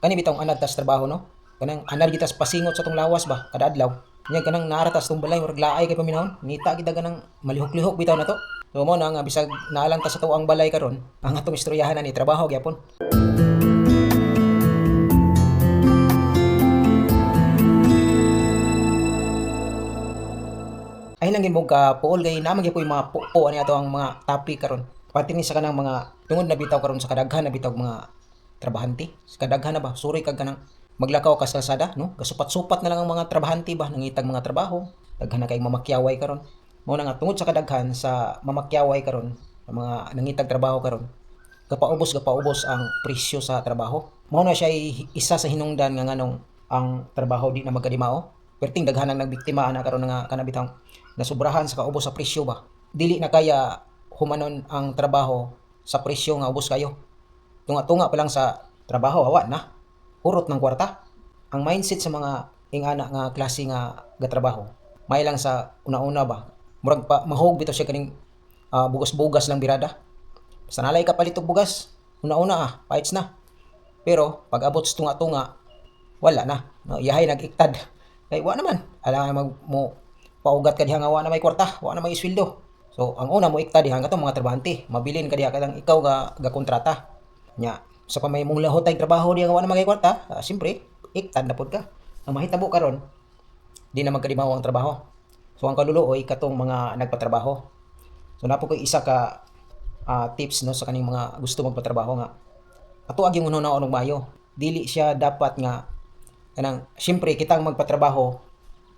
kani bitong anad tas trabaho no. Kanang anad kita pasingot sa tong lawas ba kada adlaw. Nya kanang naaratas tong balay murag laay kay paminahon. Ngita kita kanang malihok-lihok bitaw na to. So mo na nga bisag naalang ta sa tuwang balay karon, ang atong istoryahan ani trabaho gyapon. Ay lang gid mo ka puol kay naman gyud koy mga po ani ato ang mga topic karon. Pati ni sa kanang mga tungod na bitaw karon sa kadaghan na bitaw mga trabahante. Sa kadaghan na ba suri kag kanang maglakaw ka sa kalsada no. Gasupat-supat na lang ang mga trabahante ba nangitag mga trabaho. Daghan na kay mamakyaway karon. Mao na nga tungod sa kadaghan sa mamakyaway karon, sa mga nangitag trabaho karon. Gapaubos ang presyo sa trabaho. Mao na siya isa sa hinungdan nga nganong ang trabaho di na magkadimao. Perting daghan ang nagbiktima ana karon nga kanabitang nasubrahan sa kaubos sa presyo ba. Dili na kaya humanon ang trabaho sa presyo nga ubos kayo. Tunga-tunga pa lang sa trabaho awa na. Urot ng kwarta. Ang mindset sa mga ingana nga klase nga gatrabaho. May lang sa una-una ba. Murag pa mahog bitaw siya kaning bugas-bugas lang birada. Basta nalay ka palit og bugas. Una-una paits na. Pero pag abot sa tunga-tunga, wala na. No, iyahay nag-iktad. Kay wa naman. Alangan mo paugat ka diha nga wa na may kwarta, wa na may sweldo. So ang una mo ikta diha katong mga trabahante, mabilin ka diha kadang ikaw ga kontrata. Nya sa pa may mong lahot ay trabaho diha nga wa na magay kwarta, siyempre iktad na pud ka. Ang mahitabo karon, di na magkadimaw ang trabaho. So ang kaluluoy katong mga nagpatrabaho. So napo ko isa ka tips no sa kaning mga gusto magpatrabaho nga. Ato ag yung unaw-unaw mayo. Dili siya dapat nga kanang siyempre kitang magpatrabaho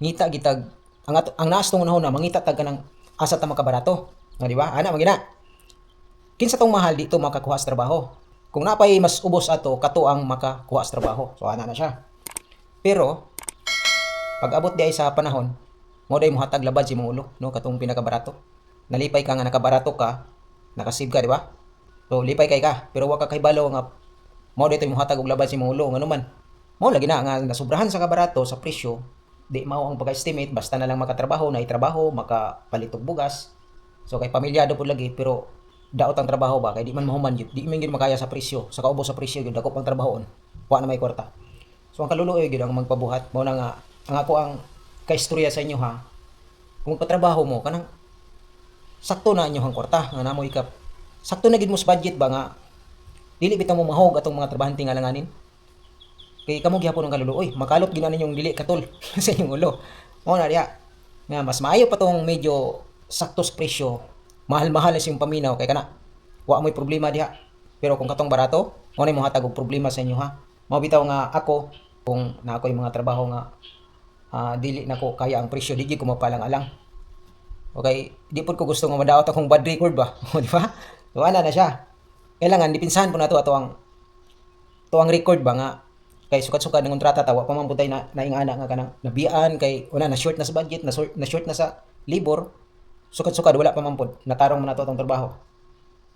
ngita gitag ang naas tong unahon na mangita tag kanang asa ta makabarato. No, di ba? Ana magina. Kinsa tong mahal dito makakuha sa trabaho. Kung napay mas ubos ato kato ang makakuha sa trabaho. So ana na siya. Pero pag abot di ay sa panahon, mo day mohatag labad si mong ulo, no, katong pinakabarato. Nalipay ka nga nakabarato ka, nakasave ka, di ba? So lipay kay ka, pero wa ka kay balo nga mo day mohatag og labad si mong ulo, ngano man. Mo lagi na nga nasubrahan sa kabarato sa presyo, di mao ang pag-estimate basta na lang makatrabaho na itrabaho makapalit og bugas. So kay pamilyado pud lagi pero daot ang trabaho ba kay di man mahuman gyud, di man gyud makaya sa presyo, sa kaubos sa presyo gyud dako pang trabahoon, wa na may kwarta. So ang kaluluoy gyud ang magpabuhat mao na nga ang ako ang kaistorya sa inyo ha. Kung patrabaho mo kanang sakto na inyo ang kwarta nga namo ikap, sakto na gid mo sa budget ba nga dili bitaw mo mahog atong mga trabahante nga langanin. Kay kamo gihapon ang kaluluoy, makalot gina ninyong dili katol sa inyong ulo. Mao na diha. Nga mas maayo pa tong medyo saktos presyo. Mahal-mahal na siyang paminaw kay kana. Wa mo'y problema diha. Pero kung katong barato, mo na hatag og problema sa inyo ha. Mao bitaw nga ako kung na ako'y mga trabaho nga dili nako kaya ang presyo di ko mapalang-alang. Okay, di pud ko gusto nga madaot akong bad record ba. Di ba? So ana na siya. Kailangan dipinsahan po nato ato ang record ba nga kay sukat-sukat ng kontrata tawa pa man putay na naingana nga kanang nabian kay una na short na sa budget na short na sa labor sukat-sukat wala pa man pud natarong man nato atong trabaho.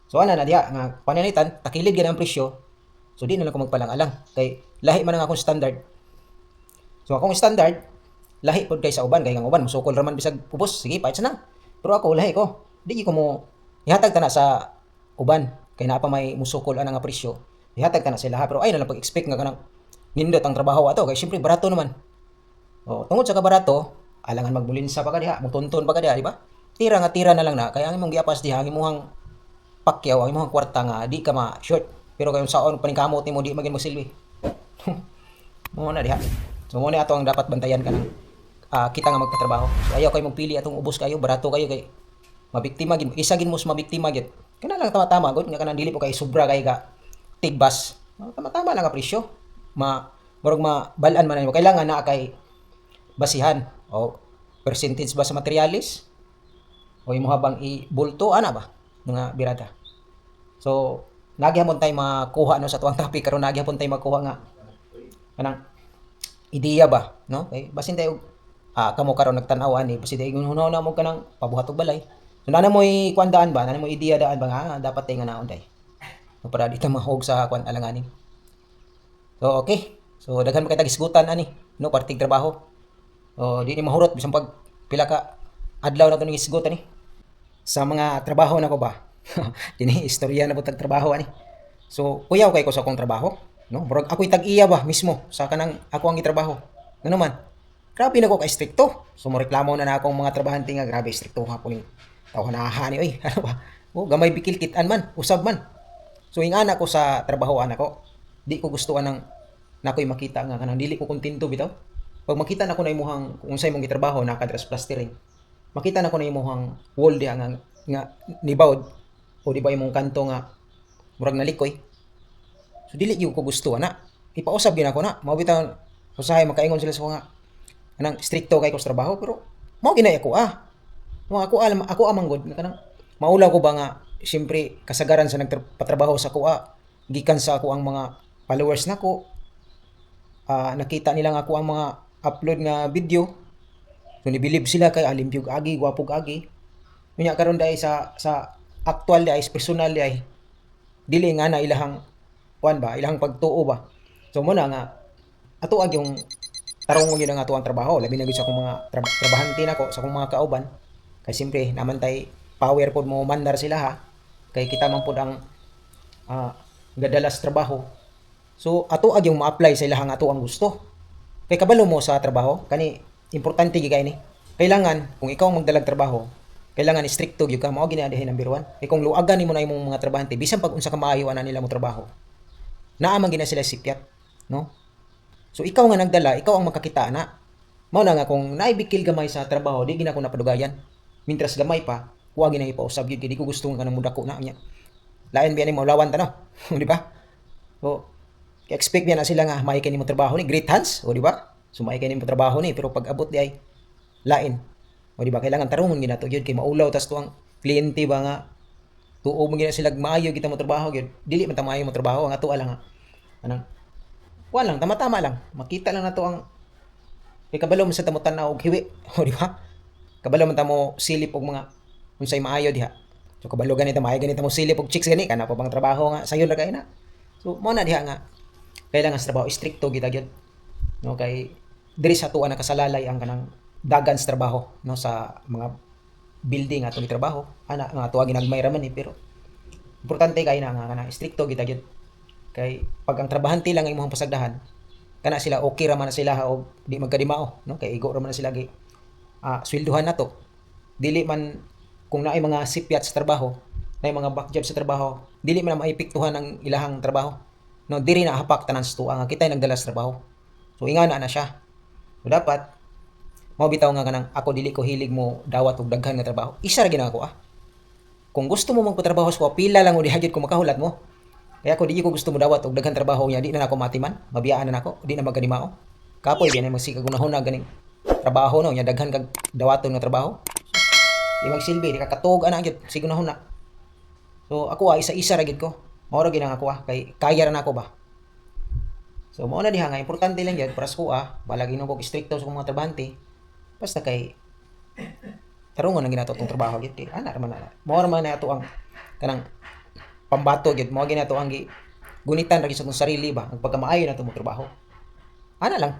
So ana na diha nga pananitan takilid gyud ang presyo. So di na lang ko magpalang-alang kay lahi man ang akong standard. So akong standard lahi pud kay sa uban kay ang uban musukol ra man bisag ubos sige pait na. Pero ako lahi ko di ko mo ihatag ta na sa uban kay naa pa may musukol ana nga presyo. Ihatag ta na sila ha pero ay na lang pag-expect nga kanang nindot ang trabaho ato kay syempre barato naman. O tungod sa kabarato, alangan magbulinsa pa ka diha, mutunton pa ka diha, di ba? Tira nga tira na lang na kaya ang imong giapas diha, ang imong pakyaw, ang imong kwarta nga di ka ma-short. Pero kayon saon paningkamot nimo di magin magsilbi. Mo na diha. So mo na ato ang dapat bantayan ka ng kita nga magpatrabaho. So ayaw kay magpili atong ubos kayo, barato kayo kay mabiktima gid, isa gid mo sa mabiktima gid. Kana lang tama-tama gud nga kanang dili po kay sobra kay ka tigbas. Tama-tama lang ang presyo. Murag mabalaan man nimo kailangan na kay basihan o percentage ba sa materialis o imo habang ibulto ana ba mga birada. So nagyapon tay makuha no sa tuwang topic karon nagyapon tay makuha nga kanang ideya ba no kay basin tayo kamo karon nagtan-aw ani basin tayo hunaw na mo kanang pabuhat og balay. So nana mo kuandaan ba nana mo ideya daan ba nga dapat tay nga naon day. No, para di ta mahog sa kwan alanganin. So okay. So daghan mo kay tagisgutan ani, no parting trabaho. So di ni mahurot bisan pag pila ka adlaw na to ning isgutan ni. Sa mga trabaho nako ba. Dini istorya na po tag trabaho ani. So kuyaw kay ko sa akong trabaho. no? Murag ako'y tag-iya ba mismo sa kanang ako ang gitrabaho. Ngano man? Grabe na ko ka strikto. So mo reklamo na akong mga trabahante nga grabe strikto ha po ning tawhan na hani oy. Ano ba? O gamay bikil kitan man, usab man. So ingana ko sa trabahoan ako. Di ko gustuhan ng nakoy makita nga kanang dili ko kontento bitaw. Pag makita na ko na imong kung unsay mong gitrabaho nakadras plastering. Makita na ko na imong wall diha nga nibawd o di ba imong kanto nga murag nalikoy. So dili gyud ko gusto ana. Ipausab gyud ako na. Mao bitaw usahay makaingon sila sa mga anang strikto kay ko sa trabaho pero mao ginay ako Mo ako alam ako amang god kanang maulaw ko ba nga siyempre kasagaran sa nagpatrabaho sa kuha gikan sa ako ang mga followers nako nakita nila nga ako ang mga upload nga video so nibilib sila kay limpyog agi gwapog agi unya karon dai sa actual dai personal dai dili nga na ilahang kuan ba ilahang pagtuo ba so mo na nga ato ag yung tarong yun ang ato ang trabaho labi na gyud sa akong mga trabahante nako sa akong mga kauban kay siyempre naman tay power pod mo mandar sila ha kay kita man pod ang gadalas trabaho so ato ag yung ma-apply sa ilahang ato ang gusto kay kabalo mo sa trabaho kani importante gyud kay ni kailangan kung ikaw ang magdalag trabaho kailangan stricto gyud ka mao ginadihin number 1 kay kung luagan nimo na imong mga trabahante bisan pag unsa ka maayo ana nila mo trabaho naa man gina sila sipyat no so ikaw nga nagdala ikaw ang makakita na mao na nga kung naibikil gamay sa trabaho di gina ko napadugayan mintras gamay pa huwag ginang ipausab gyud kay di ko gusto nga kanang mudako na nya lain biyan ni maulawan ta no di ba so expect niya na sila nga may kini mo trabaho ni great hands o di ba so may kini mo trabaho ni pero pag abot di ay lain o di ba kailangan tarungon gina to gyud kay maulaw tas to ang kliyente ba nga tuo mo gina sila maayo kita mo trabaho gyud dili man ta maayo mo trabaho ang ato lang nga anang kuan lang tama-tama lang makita lang nato ang kay kabalo man sa tamo tan-aw og hiwi o di ba kabalo man ta mo silip og mga unsay maayo diha so kabalo ganito maayo ganito mo silip og chicks gani kana pa bang trabaho nga sayo lagay na so mo na diha nga kailangan sa trabaho stricto kita gyud no kay diri sa tuwa nakasalalay ang kanang dagan sa trabaho no sa mga building ato ni trabaho ana nga tuwa ginagmay ra man eh pero importante kay na nga kanang stricto kita gyud kay pag ang trabahante lang ang imong pasagdahan kana sila okay ra man na sila og di magkadimao no kay igo ra man na sila gi swelduhan nato dili man kung naay mga sipyat sa trabaho naay mga backjob sa trabaho dili man maipiktuhan ang ilahang trabaho no diri na hapak tanan sa tuwa nga kitay nagdala sa trabaho so ingana na siya so dapat mao bitaw nga kanang ako dili ko hilig mo dawat og daghan nga trabaho isa ra ginako kung gusto mo magpatrabaho sa pila lang o dihagyod ko makahulat mo kaya ako di ko gusto mo dawat og daghan trabaho niya di na nako matiman mabiyaan na nako di na magkadimao kapoy biyan magsikag unahon na ganing trabaho no nya daghan kag dawaton nga trabaho di magsilbi di ka katog ana gyud sigunahon na so ako isa-isa ra gyud ko mao ra ginang ako kay kaya ra nako ba so mao na diha nga importante lang gyud para sa ko balagi no kog stricto sa mga trabahante basta kay tarungon ang ginato tong trabaho gyud kay ana ra man mao ra man na ato ang kanang pambato gyud mao ginato ang gunitan ra gyud sa tong sarili ba ang pagkamaayo na tong trabaho ana lang